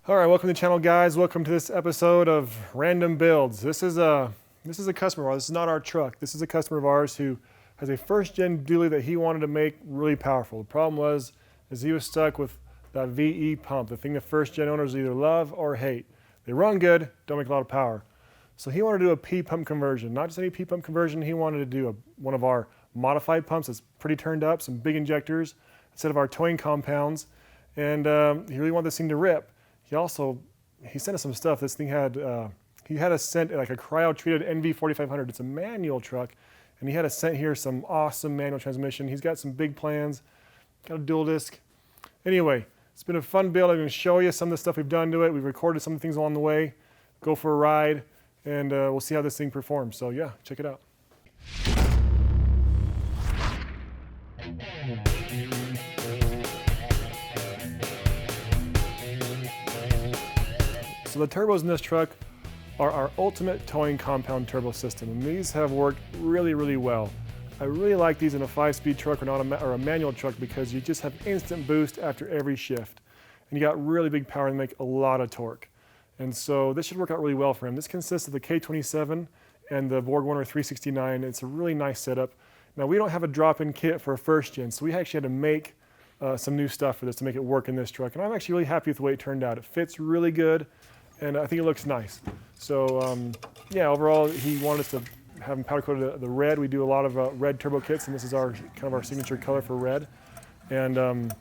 All right, welcome to the channel, guys. Welcome to this episode of Random Builds. This is a customer of ours. This is not our truck. This is a customer of ours who has a first-gen dually that he wanted to make really powerful. The problem is he was stuck with that VE pump, the thing that first-gen owners either love or hate. They run good, don't make a lot of power. So he wanted to do a P-pump conversion. Not just any P-pump conversion, he wanted to do one of our modified pumps that's pretty turned up, some big injectors instead of our towing compounds. And he really wanted this thing to rip. He sent us some stuff. This thing had, he had us sent like a cryo-treated NV4500. It's a manual truck. And he had us sent here some awesome manual transmission. He's got some big plans, got a dual disc. Anyway, it's been a fun build. I'm going to show you some of the stuff we've done to it. We've recorded some of the things along the way. Go for a ride, and we'll see how this thing performs. So yeah, check it out. So the turbos in this truck are our ultimate towing compound turbo system, and these have worked really, really well. I really like these in a 5-speed truck or a manual truck because you just have instant boost after every shift, and you got really big power and make a lot of torque. And so this should work out really well for him. This consists of the K27 and the BorgWarner 369. It's a really nice setup. Now we don't have a drop-in kit for a first gen, so we actually had to make some new stuff for this to make it work in this truck, and I'm actually really happy with the way it turned out. It fits really good, and I think it looks nice. So yeah, overall he wanted us to have him powder coated the red. We do a lot of red turbo kits, and this is kind of our signature color for red. And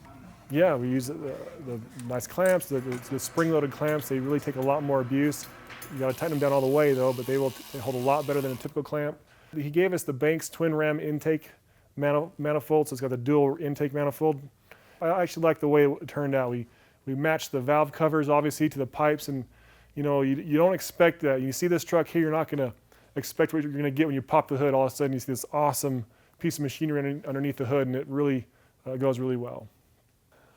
yeah, we use the nice clamps, the spring-loaded clamps. They really take a lot more abuse. You got to tighten them down all the way though, but they hold a lot better than a typical clamp. He gave us the Banks twin ram intake manifold, so it's got the dual intake manifold. I actually like the way it turned out. We matched the valve covers obviously to the pipes, and you know, you don't expect that. You see this truck here, you're not going to expect what you're going to get when you pop the hood. All of a sudden you see this awesome piece of machinery underneath the hood, and it really goes really well.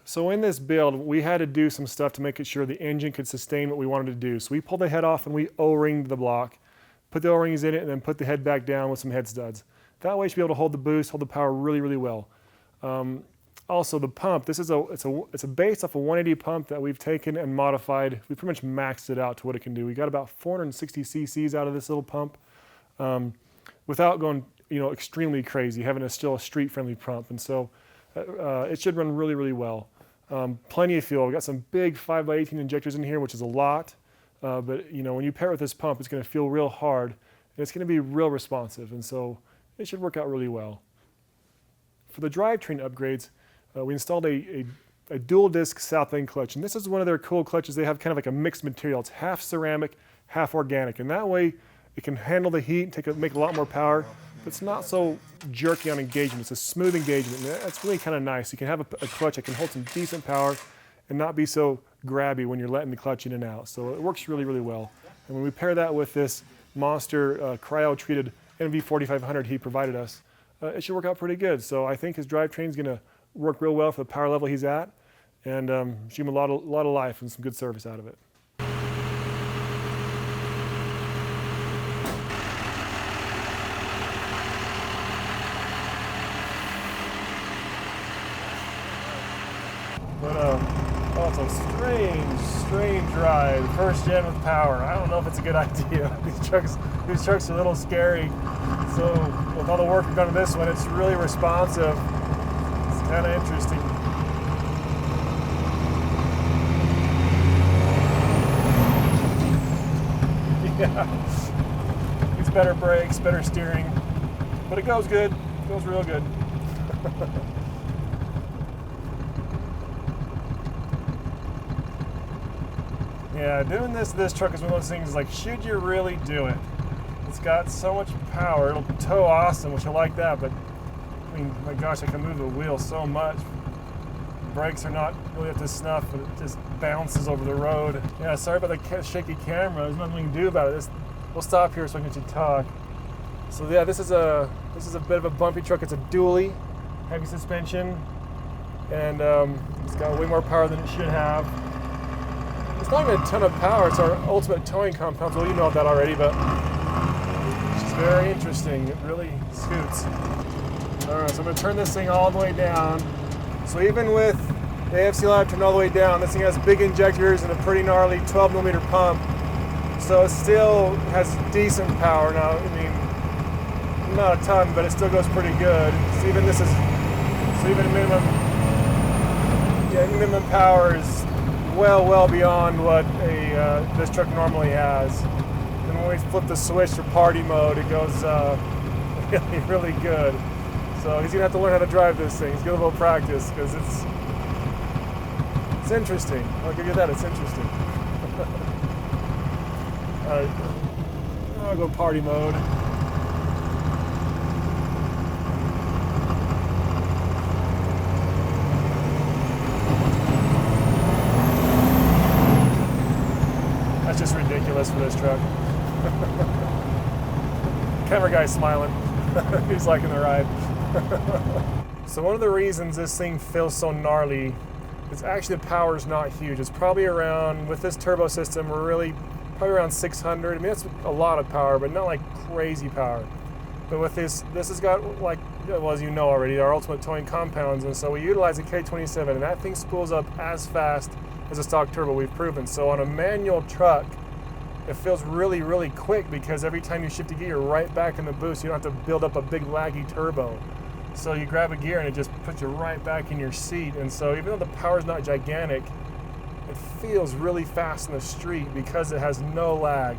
So in this build, we had to do some stuff to make it sure the engine could sustain what we wanted to do. So we pulled the head off and we O-ringed the block, put the O-rings in it, and then put the head back down with some head studs. That way you should be able to hold the boost, hold the power really, really well. Also the pump, it's a base off a 180 pump that we've taken and modified. We pretty much maxed it out to what it can do. We got about 460 cc's out of this little pump without going, you know, extremely crazy, having still a street-friendly pump. And so it should run really, really well. Plenty of fuel. We've got some big 5x18 injectors in here, which is a lot. But you know, when you pair it with this pump, it's going to feel real hard, and it's going to be real responsive. And so it should work out really well. For the drivetrain upgrades, we installed a dual disc Southend clutch, and this is one of their cool clutches. They have kind of like a mixed material. It's half ceramic, half organic, and that way it can handle the heat, make a lot more power, but it's not so jerky on engagement. It's a smooth engagement, and that's really kind of nice. You can have a clutch that can hold some decent power and not be so grabby when you're letting the clutch in and out. So it works really, really well. And when we pair that with this monster cryo-treated NV4500 he provided us, it should work out pretty good. So I think his drivetrain's going to work real well for the power level he's at, and shoot him a lot of life and some good service out of it. But oh, it's a strange ride. First gen with power. I don't know if it's a good idea. These trucks are a little scary. So with all the work we've done on this one, it's really responsive. It's kind of interesting. Yeah. It's better brakes, better steering, but it goes good. It goes real good. Yeah, doing this truck is one of those things like, should you really do it? It's got so much power. It'll tow awesome, which I like that, but I mean, my gosh, I can move the wheel so much. Brakes are not really up to snuff, but it just bounces over the road. Yeah, sorry about the shaky camera. There's nothing we can do about it. We'll stop here so I can let you talk. So yeah, this is a bit of a bumpy truck. It's a dually, heavy suspension, and it's got way more power than it should have. It's not even a ton of power. It's our ultimate towing compound. Well, you know that already, but it's just very interesting. It really scoots. All right, so I'm going to turn this thing all the way down. So even with The AFC line turned all the way down. This thing has big injectors and a pretty gnarly 12mm pump. So it still has decent power. Now, I mean, not a ton, but it still goes pretty good. So even minimum power is well beyond what this truck normally has. And when we flip the switch for party mode, it goes really good. So he's gonna have to learn how to drive this thing. He's gonna have a little practice because it's interesting. I'll give you that. It's interesting. All right, I'll go party mode. That's just ridiculous for this truck. Camera guy's smiling. He's liking the ride. So one of the reasons this thing feels so gnarly is actually the power's not huge. It's probably around, with this turbo system, we're really probably around 600. I mean, that's a lot of power, but not like crazy power. But with this has got, like, well, as you know already, our ultimate towing compounds, and so we utilize a K27, and that thing spools up as fast as a stock turbo, we've proven. So on a manual truck, it feels really quick because every time you shift a gear, you're right back in the boost. You don't have to build up a big laggy turbo. So you grab a gear and it just puts you right back in your seat. And so even though the power's not gigantic, it feels really fast in the street because it has no lag.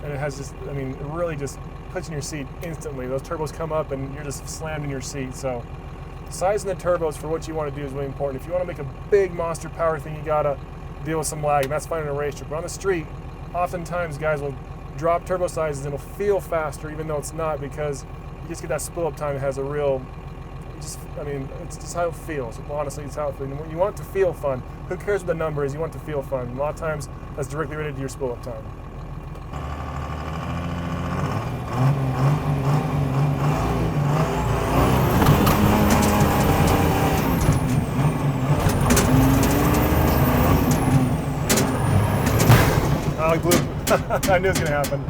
And it has just, I mean, it really just puts you in your seat instantly. Those turbos come up and you're just slammed in your seat. So sizing the turbos for what you want to do is really important. If you want to make a big monster power thing, you gotta deal with some lag, and that's fine in a race trip. But on the street, oftentimes guys will drop turbo sizes and it'll feel faster even though it's not, because you just get that spool up time that has a real, it's just how it feels. Honestly, it's how it feels. And when you want it to feel fun, who cares what the number is, you want it to feel fun. And a lot of times that's directly related to your spool up time. I knew it was going to happen.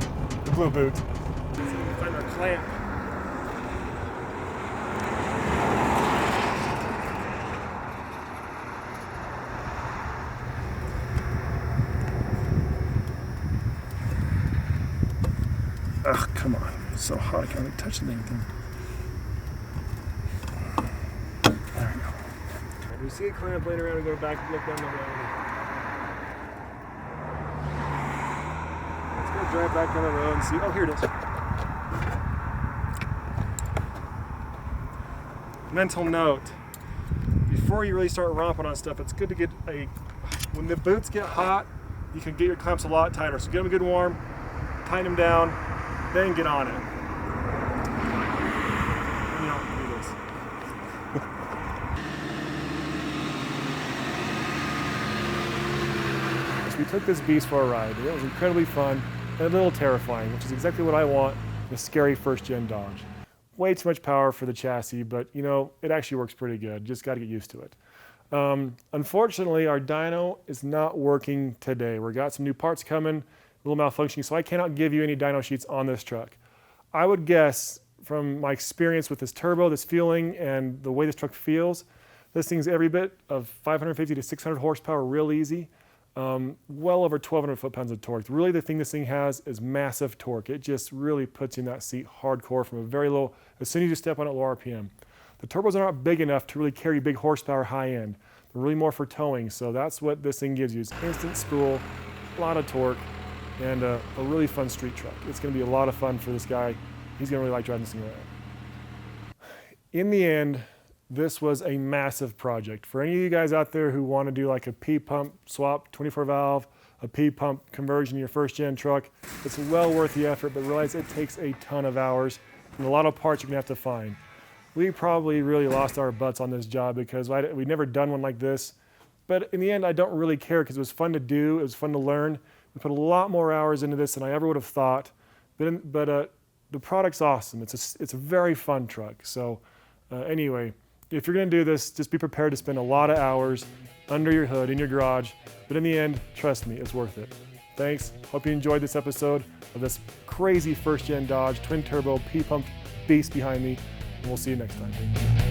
The blue boot. Let's see if we can find our clamp. Ugh, come on. It's so hot. I can't even touch anything. There we go. Right, we see a clamp laying around and go back and look down the road. Drive back down the road and see. Oh, here it is. Mental note: before you really start romping on stuff, it's good to get when the boots get hot, you can get your clamps a lot tighter. So get them good warm, tighten them down, then get on it. You know, do this. So we took this beast for a ride. It was incredibly fun. And a little terrifying, which is exactly what I want in a scary first-gen Dodge. Way too much power for the chassis, but you know, it actually works pretty good. Just got to get used to it. Unfortunately, our dyno is not working today. We've got some new parts coming, a little malfunctioning, so I cannot give you any dyno sheets on this truck. I would guess, from my experience with this turbo, this fueling, and the way this truck feels, this thing's every bit of 550 to 600 horsepower real easy. Well over 1,200 foot-pounds of torque. Really, the thing this thing has is massive torque. It just really puts you in that seat hardcore from a very low, as soon as you step on it, low RPM. The turbos are not big enough to really carry big horsepower high end. They're really more for towing, so that's what this thing gives you, is instant spool, a lot of torque, and a really fun street truck. It's going to be a lot of fun for this guy. He's going to really like driving this thing around. In the end, this was a massive project. For any of you guys out there who want to do like a P-pump swap, 24 valve, a P-pump conversion in your first gen truck, it's well worth the effort, but realize it takes a ton of hours and a lot of parts you're gonna have to find. We probably really lost our butts on this job because we'd never done one like this. But in the end, I don't really care because it was fun to do, it was fun to learn. We put a lot more hours into this than I ever would have thought. But the product's awesome. It's a very fun truck. So anyway, if you're going to do this, just be prepared to spend a lot of hours under your hood in your garage. But in the end, trust me, it's worth it. Thanks. Hope you enjoyed this episode of this crazy first-gen Dodge twin-turbo P-pump beast behind me. And we'll see you next time.